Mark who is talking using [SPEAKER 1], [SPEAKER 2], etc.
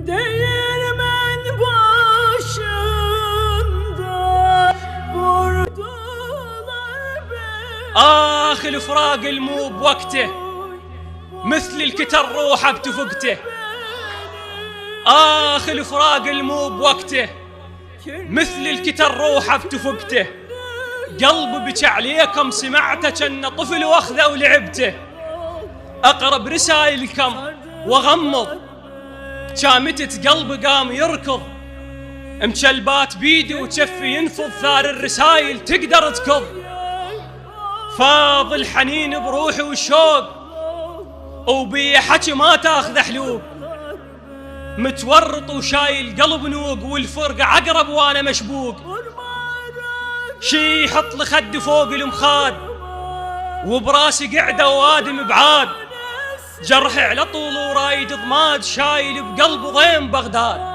[SPEAKER 1] Değirmen başında vurdular beni.
[SPEAKER 2] الفراق المو بوقته، مثل الكتر روحه بتفقته. الفراق المو بوقته، مثل الكتر روحه بتفقته. قلبي بكى عليكم سمعته كأنه طفل واخذه ولعبته. اقرب رسايلكم واغمض، شامتة قلبي قام يركض. مشلبات بيدي وجفي ينفض، ثار الرسايل تقدر تكض. فاض الحنين بروحي والشوق، وبي حكي ما تاخذ حلوق. متورط وشايل قلب نوق، والفرقة عقرب وانا مشبوق. شي يحط لي خدي فوق المخاد، وبراسي قعده وادم بعاد. جرحي على طول ورايد ضماد، شايل بقلب ضيم بغداد.